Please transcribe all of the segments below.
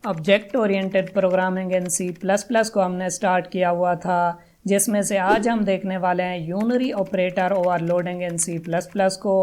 Object oriented programming in C plus plus को हमने start किया हुआ था, जिसमें से आज हम देखने वाले हैं यूनरी ऑपरेटर ओवरलोडिंग इन सी प्लस प्लस को।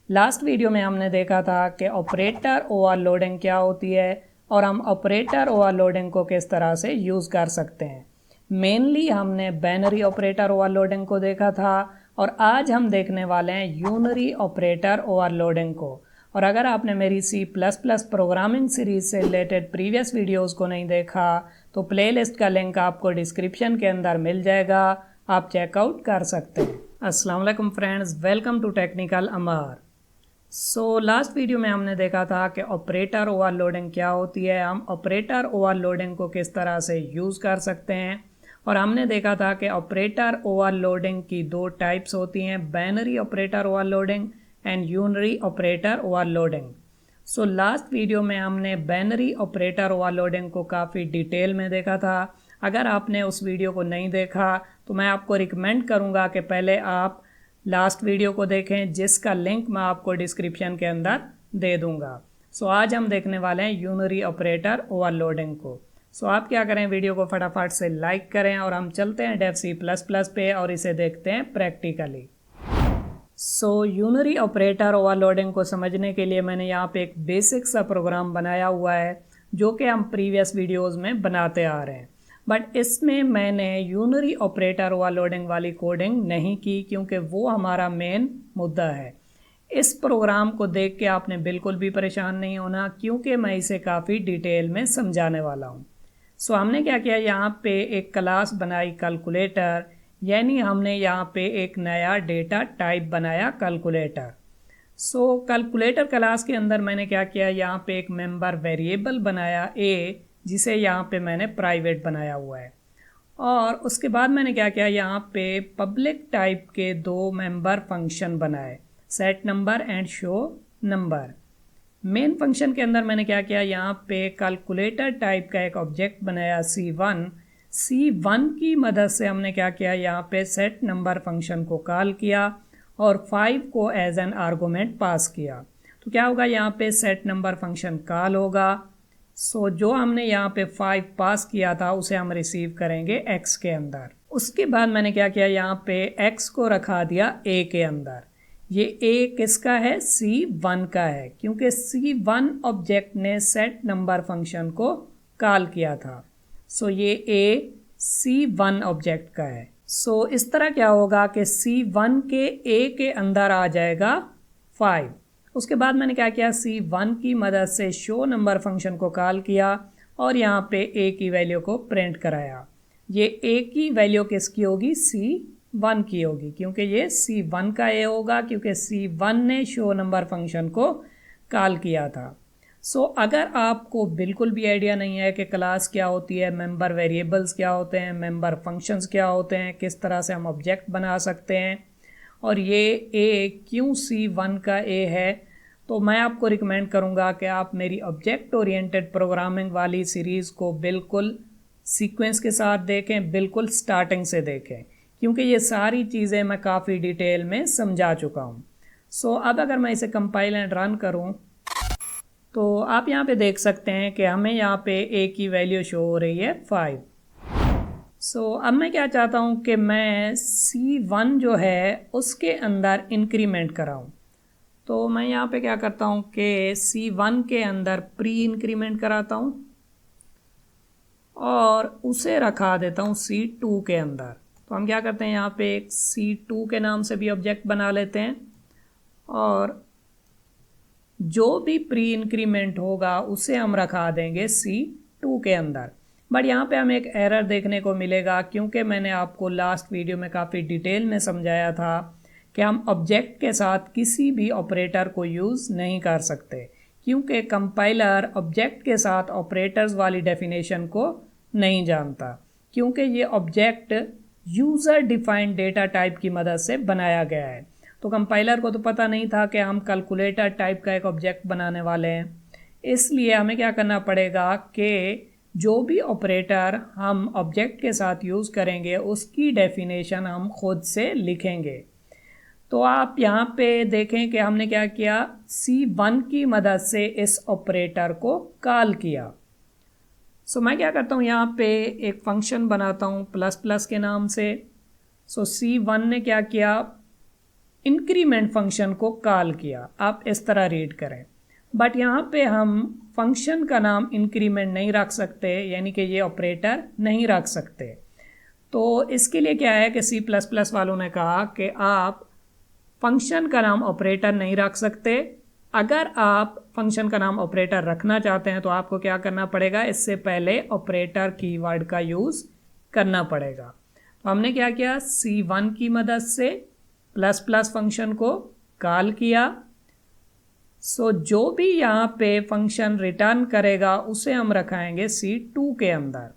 लास्ट वीडियो में हमने देखा था कि ऑपरेटर ओवरलोडिंग क्या होती है और हम ऑपरेटर ओवरलोडिंग को किस तरह से यूज़ कर सकते हैं। मेनली हमने बाइनरी ऑपरेटर ओवरलोडिंग को देखा था और आज हम देखने वाले हैं यूनरी ऑपरेटर ओवरलोडिंग को। और अगर आपने मेरी C plus plus programming series से रिलेटेड प्रीवियस वीडियोस को नहीं देखा तो प्लेलिस्ट का लिंक आपको डिस्क्रिप्शन के अंदर मिल जाएगा, आप चेकआउट कर सकते हैं। अस्सलाम वालेकुम friends, welcome to technical Amar. Last video में हमने देखा था कि ऑपरेटर ओवरलोडिंग क्या होती है, हम ऑपरेटर ओवरलोडिंग को किस तरह से यूज़ कर सकते हैं। और हमने देखा था कि ऑपरेटर ओवरलोडिंग की दो टाइप्स होती हैं, binary operator overloading and unary operator overloading. Last video में हमने बाइनरी ऑपरेटर ओवरलोडिंग को काफ़ी डिटेल में देखा था। अगर आपने उस वीडियो को नहीं देखा तो मैं आपको रिकमेंड करूंगा कि पहले आप लास्ट वीडियो को देखें, जिसका लिंक मैं आपको डिस्क्रिप्शन के अंदर दे दूंगा। आज हम देखने वाले हैं यूनरी ऑपरेटर ओवरलोडिंग को। आप क्या करें, वीडियो को फटाफट से लाइक करें और हम चलते हैं डेव सी प्लस प्लस पे और इसे देखते हैं प्रैक्टिकली। यूनरी ऑपरेटर ओवरलोडिंग को समझने के लिए मैंने यहाँ पे एक बेसिक सा प्रोग्राम बनाया हुआ है जो कि हम प्रीवियस वीडियोस में बनाते आ रहे हैं, बट इसमें मैंने यूनरी ऑपरेटर ओवरलोडिंग वाली कोडिंग नहीं की क्योंकि वो हमारा मेन मुद्दा है। इस प्रोग्राम को देख के आपने बिल्कुल भी परेशान नहीं होना क्योंकि मैं इसे काफ़ी डिटेल में समझाने वाला हूँ। हमने क्या किया, यहाँ पे एक क्लास बनाई कैलकुलेटर, यानी हमने यहाँ पे एक नया डेटा टाइप बनाया कैलकुलेटर। कैलकुलेटर क्लास के अंदर मैंने क्या किया, यहाँ पे एक मेंबर वेरिएबल बनाया ए, जिसे यहाँ पे मैंने प्राइवेट बनाया हुआ है। और उसके बाद मैंने क्या किया, यहाँ पे पब्लिक टाइप के दो मेंबर फंक्शन बनाए, set number and show number. Main function के अंदर मैंने क्या किया, यहाँ पे कैलकुलेटर टाइप का एक ऑब्जेक्ट बनाया C1 की मदद से हमने क्या किया, यहाँ पे सेट नंबर फंक्शन को कॉल किया और 5 को एज एन आर्गुमेंट पास किया। तो क्या होगा, यहाँ पे सेट नंबर फंक्शन कॉल होगा। जो हमने यहाँ पे 5 पास किया था उसे हम रिसीव करेंगे x के अंदर। उसके बाद मैंने क्या किया, यहाँ पे x को रखा दिया a के अंदर। ये a किसका है, C1 का है, क्योंकि C1 ऑब्जेक्ट ने सेट नंबर फंक्शन को कॉल किया था। ये a C1 ऑब्जेक्ट का है। इस तरह क्या होगा कि C1 के a के अंदर आ जाएगा 5। उसके बाद मैंने क्या किया, C1 की मदद से शो नंबर फंक्शन को कॉल किया और यहाँ पे a की वैल्यू को प्रिंट कराया। ये a की वैल्यू किसकी होगी, C1 की होगी, क्योंकि ये C1 का a होगा, क्योंकि C1 ने शो नंबर फंक्शन को कॉल किया था। अगर आपको बिल्कुल भी आइडिया नहीं है कि क्लास क्या होती है, मेंबर वेरिएबल्स क्या होते हैं, मेंबर फंक्शंस क्या होते हैं, किस तरह से हम ऑब्जेक्ट बना सकते हैं और ये a क्यों C1 का a है, तो मैं आपको रिकमेंड करूंगा कि आप मेरी ऑब्जेक्ट ओरिएंटेड प्रोग्रामिंग वाली सीरीज़ को बिल्कुल सीक्वेंस के साथ देखें, बिल्कुल स्टार्टिंग से देखें, क्योंकि ये सारी चीज़ें मैं काफ़ी डिटेल में समझा चुका हूँ। अब अगर मैं इसे कंपाइल एंड रन करूँ तो आप यहाँ पे देख सकते हैं कि हमें यहाँ पे a की वैल्यू शो हो रही है 5। अब मैं क्या चाहता हूँ कि मैं C1 जो है उसके अंदर इंक्रीमेंट कराऊँ। तो मैं यहाँ पे क्या करता हूँ कि C1 के अंदर प्री इंक्रीमेंट कराता हूँ और उसे रखा देता हूँ C2 के अंदर। तो हम क्या करते हैं, यहाँ पे एक C2 के नाम से भी ऑब्जेक्ट बना लेते हैं और जो भी प्री इंक्रीमेंट होगा उसे हम रखा देंगे C2 के अंदर। बट यहाँ पे हमें एक एरर देखने को मिलेगा, क्योंकि मैंने आपको लास्ट वीडियो में काफ़ी डिटेल में समझाया था कि हम ऑब्जेक्ट के साथ किसी भी ऑपरेटर को यूज़ नहीं कर सकते, क्योंकि कंपाइलर ऑब्जेक्ट के साथ ऑपरेटर्स वाली डेफिनेशन को नहीं जानता, क्योंकि ये object user defined data type की मदद से बनाया गया है। तो कंपाइलर को तो पता नहीं था कि हम कैलकुलेटर टाइप का एक ऑब्जेक्ट बनाने वाले हैं, इसलिए हमें क्या करना पड़ेगा कि जो भी ऑपरेटर हम ऑब्जेक्ट के साथ यूज़ करेंगे उसकी डेफिनेशन हम खुद से लिखेंगे। तो आप यहाँ पे देखें कि हमने क्या किया, C1 की मदद से इस ऑपरेटर को कॉल किया। सो मैं क्या करता हूँ, यहाँ पे एक फंक्शन बनाता हूँ प्लस प्लस के नाम से। सो C1 ने क्या किया, इंक्रीमेंट फंक्शन को कॉल किया। आप इस तरह रीड करें, बट यहाँ पे हम फंक्शन का नाम इंक्रीमेंट नहीं रख सकते, यानी कि ये ऑपरेटर नहीं रख सकते। तो इसके लिए क्या है कि C++ वालों ने कहा कि आप फंक्शन का नाम ऑपरेटर नहीं रख सकते। अगर आप फंक्शन का नाम ऑपरेटर रखना चाहते हैं तो आपको क्या करना पड़ेगा, इससे पहले ऑपरेटर कीवर्ड का यूज़ करना पड़ेगा। तो हमने क्या किया, C1 की मदद से प्लस प्लस फंक्शन को कॉल किया। सो जो भी यहाँ पे फंक्शन रिटर्न करेगा उसे हम रखाएंगे C2 के अंदर।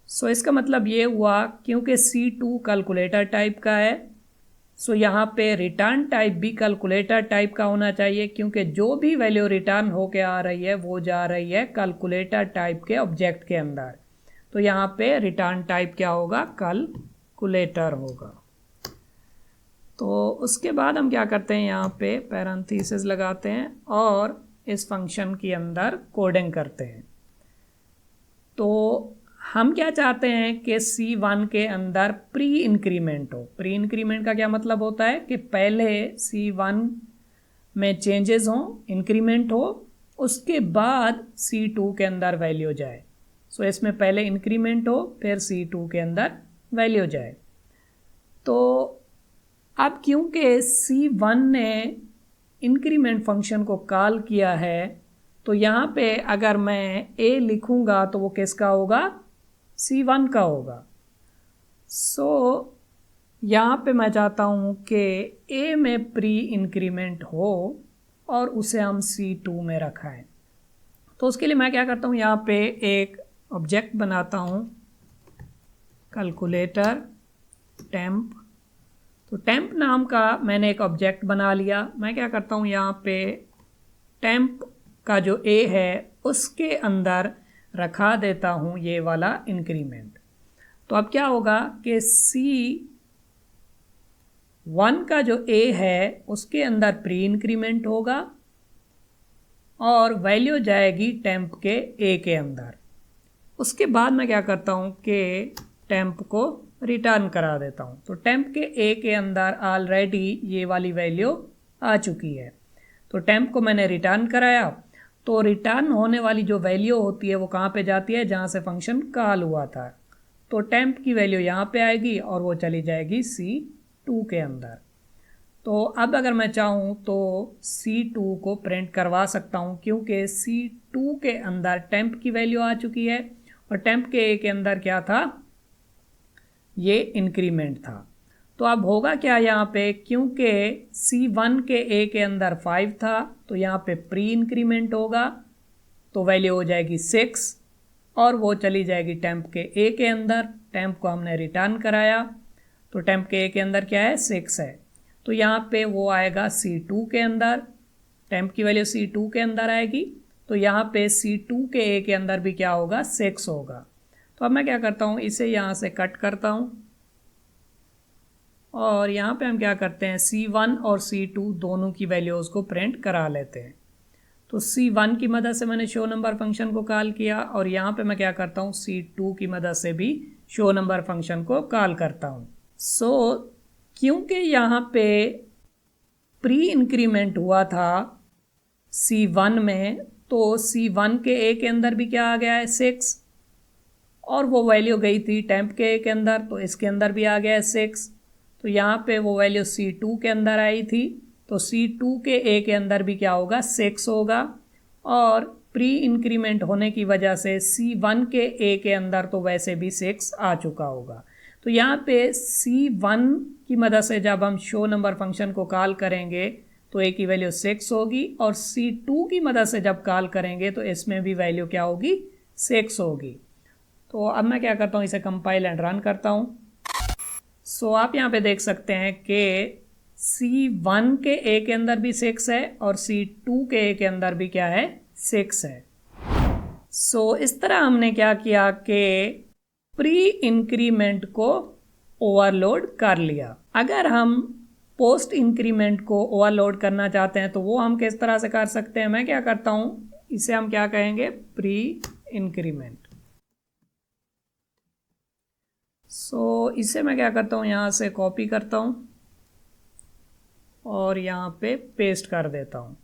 सो इसका मतलब ये हुआ, क्योंकि C2 कैलकुलेटर टाइप का है, सो यहाँ पे रिटर्न टाइप भी कैलकुलेटर टाइप का होना चाहिए, क्योंकि जो भी वैल्यू रिटर्न होके आ रही है वो जा रही है कैलकुलेटर टाइप के ऑब्जेक्ट के अंदर। तो यहाँ पे रिटर्न टाइप क्या होगा, कैलकुलेटर होगा। तो उसके बाद हम क्या करते हैं, यहाँ पे पैरेंथेसिस लगाते हैं और इस फंक्शन के अंदर कोडिंग करते हैं। तो हम क्या चाहते हैं कि C1 के अंदर प्री इंक्रीमेंट हो। प्री इंक्रीमेंट का क्या मतलब होता है कि पहले C1 में चेंजेस हों, इंक्रीमेंट हो, उसके बाद C2 के अंदर वैल्यू जाए। सो इसमें पहले इंक्रीमेंट हो, फिर C2 के अंदर वैल्यू जाए। तो अब क्योंकि C1 ने इंक्रीमेंट फंक्शन को कॉल किया है, तो यहाँ पे अगर मैं a लिखूँगा तो वो किसका होगा, C1 का होगा। सो यहाँ पे मैं चाहता हूँ कि a में प्री इंक्रीमेंट हो और उसे हम C2 में रखाएं। तो उसके लिए मैं क्या करता हूँ, यहाँ पे एक ऑब्जेक्ट बनाता हूँ कैलकुलेटर टेम्प। तो टेम्प नाम का मैंने एक ऑब्जेक्ट बना लिया। मैं क्या करता हूँ, यहाँ पे टेम्प का जो a है उसके अंदर रखा देता हूँ ये वाला इंक्रीमेंट। तो अब क्या होगा कि C1 का जो a है उसके अंदर प्री इंक्रीमेंट होगा और वैल्यू जाएगी टेम्प के a के अंदर। उसके बाद मैं क्या करता हूँ कि टेम्प को रिटर्न करा देता हूँ। तो टेम्प के a के अंदर ऑलरेडी ये वाली वैल्यू आ चुकी है। तो टेम्प को मैंने रिटर्न कराया, तो रिटर्न होने वाली जो वैल्यू होती है वो कहाँ पे जाती है, जहाँ से फंक्शन कॉल हुआ था। तो टेम्प की वैल्यू यहाँ पे आएगी और वो चली जाएगी C2 के अंदर। तो अब अगर मैं चाहूँ तो C2 को प्रिंट करवा सकता हूँ, क्योंकि C2 के अंदर टेम्प की वैल्यू आ चुकी है और टेम्प के a के अंदर क्या था, ये इंक्रीमेंट था। तो अब होगा क्या यहाँ पे, क्योंकि C1 के a के अंदर 5 था तो यहाँ पे प्री इंक्रीमेंट होगा, तो वैल्यू हो जाएगी 6 और वो चली जाएगी टेम्प के a के अंदर। टेम्प को हमने रिटर्न कराया तो टेम्प के a के अंदर क्या है, 6 है। तो यहाँ पे वो आएगा C2 के अंदर, टेम्प की वैल्यू C2 के अंदर आएगी। तो यहाँ पे C2 के a के अंदर भी क्या होगा, 6 होगा। तो अब मैं क्या करता हूँ, इसे यहाँ से कट करता हूँ और यहाँ पे हम क्या करते हैं, C1 और C2 दोनों की वैल्यूज़ को प्रिंट करा लेते हैं। तो C1 की मदद से मैंने शो नंबर फंक्शन को कॉल किया और यहाँ पे मैं क्या करता हूँ, C2 की मदद से भी शो नंबर फंक्शन को कॉल करता हूँ। सो क्योंकि यहाँ पे प्री इंक्रीमेंट हुआ था C1 में, तो C1 के a के अंदर भी क्या आ गया है, 6, और वो वैल्यू गई थी टेम्प के a के अंदर, तो इसके अंदर भी आ गया है 6। तो यहाँ पे वो वैल्यू C2 के अंदर आई थी, तो C2 के a के अंदर भी क्या होगा, 6 होगा। और प्री इंक्रीमेंट होने की वजह से C1 के a के अंदर तो वैसे भी 6 आ चुका होगा। तो यहाँ पे C1 की मदद से जब हम शो नंबर फंक्शन को कॉल करेंगे तो a की वैल्यू 6 होगी, और C2 की मदद से जब कॉल करेंगे तो इसमें भी वैल्यू क्या होगी, 6 होगी। तो अब मैं क्या करता हूँ, इसे कंपाइल एंड रन करता हूँ। सो आप यहाँ पे देख सकते हैं कि C1 के a के अंदर भी 6 है और C2 के a के अंदर भी क्या है, 6 है। सो इस तरह हमने क्या किया कि प्री इंक्रीमेंट को ओवरलोड कर लिया। अगर हम पोस्ट इंक्रीमेंट को ओवरलोड करना चाहते हैं तो वो हम किस तरह से कर सकते हैं, मैं क्या करता हूँ, इसे हम क्या कहेंगे, प्री इंक्रीमेंट। सो इसे मैं क्या करता हूँ, यहाँ से कॉपी करता हूँ और यहाँ पे पेस्ट कर देता हूँ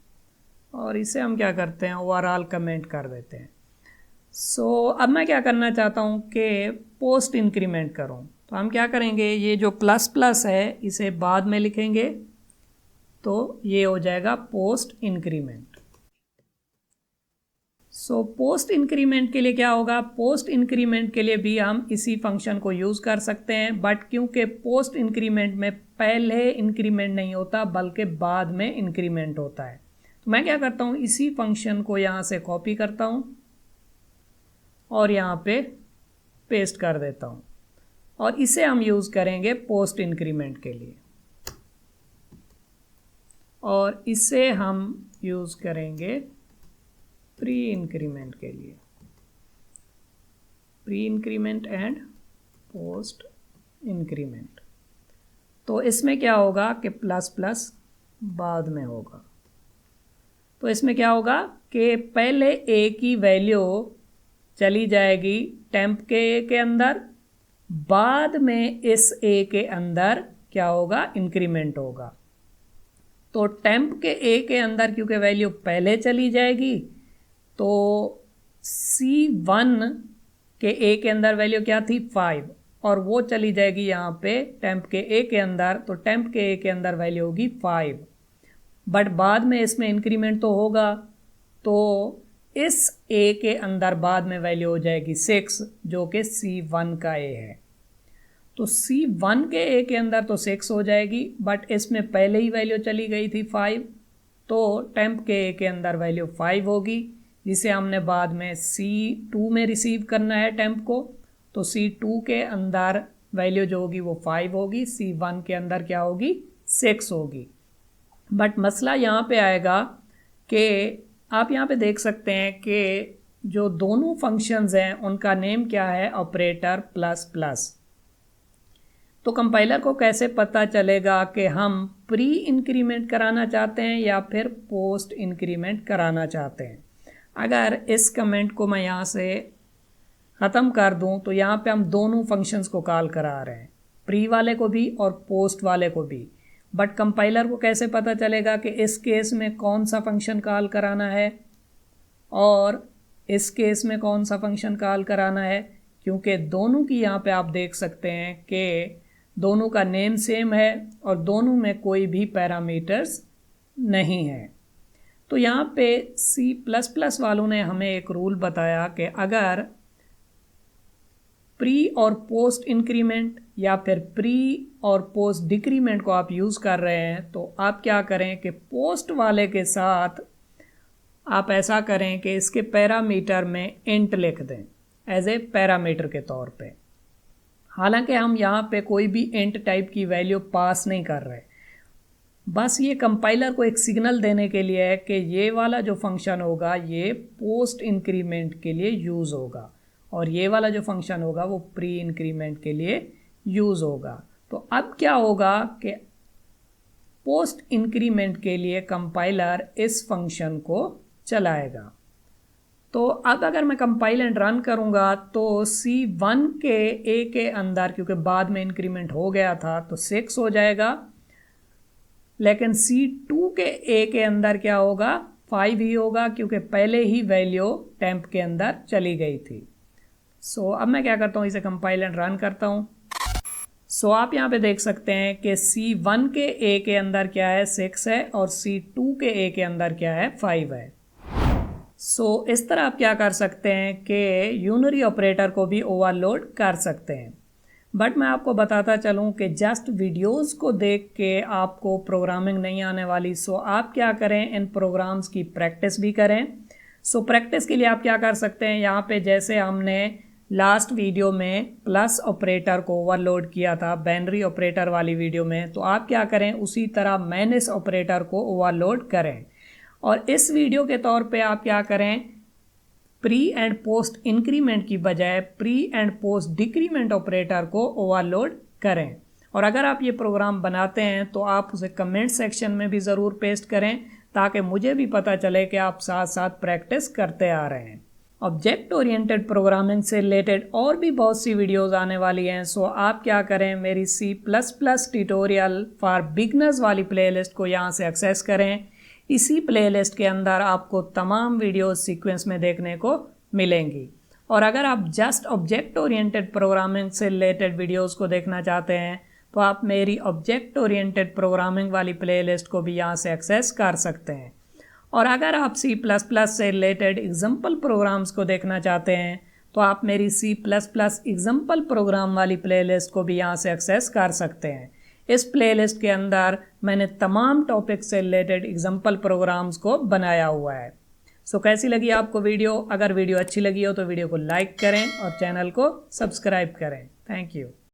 और इसे हम क्या करते हैं, ओवरऑल कमेंट कर देते हैं। सो अब मैं क्या करना चाहता हूँ कि पोस्ट इंक्रीमेंट करूँ, तो हम क्या करेंगे, ये जो प्लस प्लस है इसे बाद में लिखेंगे तो ये हो जाएगा post increment. So post increment के लिए क्या होगा, पोस्ट इंक्रीमेंट के लिए भी हम इसी फंक्शन को यूज़ कर सकते हैं, बट क्योंकि पोस्ट इंक्रीमेंट में पहले इंक्रीमेंट नहीं होता बल्कि बाद में इंक्रीमेंट होता है, तो मैं क्या करता हूँ, इसी फंक्शन को यहाँ से कॉपी करता हूँ और यहाँ पे पेस्ट कर देता हूँ और इसे हम यूज़ करेंगे पोस्ट इंक्रीमेंट के लिए और इसे हम यूज़ करेंगे प्री इंक्रीमेंट के लिए, pre increment and post increment. तो इसमें क्या होगा कि प्लस प्लस बाद में होगा, तो इसमें क्या होगा कि पहले ए की वैल्यू चली जाएगी टेम्प के ए के अंदर, बाद में इस ए के अंदर क्या होगा, इंक्रीमेंट होगा। तो टेम्प के ए के अंदर क्योंकि वैल्यू पहले चली जाएगी तो C1 के ए के अंदर वैल्यू क्या थी 5 और वो चली जाएगी यहाँ पे टेम्प के ए के अंदर, तो टेम्प के ए के अंदर वैल्यू होगी 5, बट बाद में इसमें इंक्रीमेंट तो होगा, तो इस ए के अंदर बाद में वैल्यू हो जाएगी 6 जो कि C1 का ए है। तो C1 के ए के अंदर तो 6 हो जाएगी, बट इसमें पहले ही वैल्यू चली गई थी 5, तो टेम्प के ए के अंदर वैल्यू 5 होगी जिसे हमने बाद में C2 में रिसीव करना है टेम्प को, तो C2 के अंदर वैल्यू जो होगी वो 5 होगी, C1 के अंदर क्या होगी 6 होगी। बट मसला यहाँ पे आएगा कि आप यहाँ पे देख सकते हैं कि जो दोनों फंक्शंस हैं उनका नेम क्या है, ऑपरेटर प्लस प्लस। तो कंपाइलर को कैसे पता चलेगा कि हम प्री इंक्रीमेंट कराना चाहते हैं या फिर पोस्ट इंक्रीमेंट कराना चाहते हैं। अगर इस कमेंट को मैं यहाँ से ख़त्म कर दूँ तो यहाँ पे हम दोनों फंक्शंस को कॉल करा रहे हैं, प्री वाले को भी और पोस्ट वाले को भी, बट कंपाइलर को कैसे पता चलेगा कि इस केस में कौन सा फंक्शन कॉल कराना है और इस केस में कौन सा फंक्शन कॉल कराना है, क्योंकि दोनों की यहाँ पे आप देख सकते हैं कि दोनों का नेम सेम है और दोनों में कोई भी पैरामीटर्स नहीं है। तो यहाँ पे C++ वालों ने हमें एक रूल बताया कि अगर प्री और पोस्ट इंक्रीमेंट या फिर प्री और पोस्ट डिक्रीमेंट को आप यूज़ कर रहे हैं तो आप क्या करें कि पोस्ट वाले के साथ आप ऐसा करें कि इसके पैरामीटर में इंट लिख दें एज ए पैरामीटर के तौर पे। हालांकि हम यहाँ पे कोई भी इंट टाइप की वैल्यू पास नहीं कर रहे, बस ये कंपाइलर को एक सिग्नल देने के लिए है कि ये वाला जो फंक्शन होगा ये पोस्ट इंक्रीमेंट के लिए यूज़ होगा और ये वाला जो फंक्शन होगा वो प्री इंक्रीमेंट के लिए यूज़ होगा। तो अब क्या होगा कि पोस्ट इंक्रीमेंट के लिए कंपाइलर इस फंक्शन को चलाएगा। तो अब अगर मैं कंपाइल एंड रन करूँगा तो C1 के ए के अंदर क्योंकि बाद में इंक्रीमेंट हो गया था तो 6 हो जाएगा, लेकिन C2 के ए के अंदर क्या होगा 5 ही होगा क्योंकि पहले ही वैल्यू टेम्प के अंदर चली गई थी। सो अब मैं क्या करता हूँ, इसे कंपाइल एंड रन करता हूँ। सो आप यहाँ पे देख सकते हैं कि C1 के ए के अंदर क्या है 6 है और C2 के ए के अंदर क्या है 5 है। सो इस तरह आप क्या कर सकते हैं कि यूनरी ऑपरेटर को भी ओवरलोड कर सकते हैं। बट मैं आपको बताता चलूँ कि जस्ट वीडियोस को देख के आपको प्रोग्रामिंग नहीं आने वाली। सो आप क्या करें, इन प्रोग्राम्स की प्रैक्टिस भी करें। सो प्रैक्टिस के लिए आप क्या कर सकते हैं, यहाँ पे जैसे हमने लास्ट वीडियो में प्लस ऑपरेटर को ओवरलोड किया था बाइनरी ऑपरेटर वाली वीडियो में, तो आप क्या करें उसी तरह माइनस ऑपरेटर को ओवरलोड करें। और इस वीडियो के तौर पे आप क्या करें, प्री एंड पोस्ट इंक्रीमेंट की बजाय pre and post decrement operator को ओवरलोड करें। और अगर आप ये प्रोग्राम बनाते हैं तो आप उसे कमेंट सेक्शन में भी ज़रूर पेस्ट करें ताकि मुझे भी पता चले कि आप साथ साथ प्रैक्टिस करते आ रहे हैं। ऑब्जेक्ट ओरिएंटेड प्रोग्रामिंग से रिलेटेड और भी बहुत सी वीडियोस आने वाली हैं। सो आप क्या करें, मेरी C++ ट्यूटोरियल फॉर बिगनर्स वाली प्लेलिस्ट को यहाँ से एक्सेस करें। इसी प्लेलिस्ट के अंदर आपको तमाम वीडियोस सीक्वेंस में देखने को मिलेंगी। और अगर आप जस्ट ऑब्जेक्ट ओरिएंटेड प्रोग्रामिंग से रिलेटेड वीडियोस को देखना चाहते हैं तो आप मेरी ऑब्जेक्ट ओरिएंटेड प्रोग्रामिंग वाली प्लेलिस्ट को भी यहाँ से एक्सेस कर सकते हैं। और अगर आप C++ से रिलेटेड एग्जाम्पल प्रोग्राम्स को देखना चाहते हैं तो आप मेरी C++ एग्जाम्पल प्रोग्राम वाली प्लेलिस्ट को भी यहाँ से एक्सेस कर सकते हैं। इस प्लेलिस्ट के अंदर मैंने तमाम टॉपिक से रिलेटेड एग्जाम्पल प्रोग्राम्स को बनाया हुआ है। सो कैसी लगी आपको वीडियो? अगर वीडियो अच्छी लगी हो तो वीडियो को लाइक करें और चैनल को सब्सक्राइब करें। Thank you.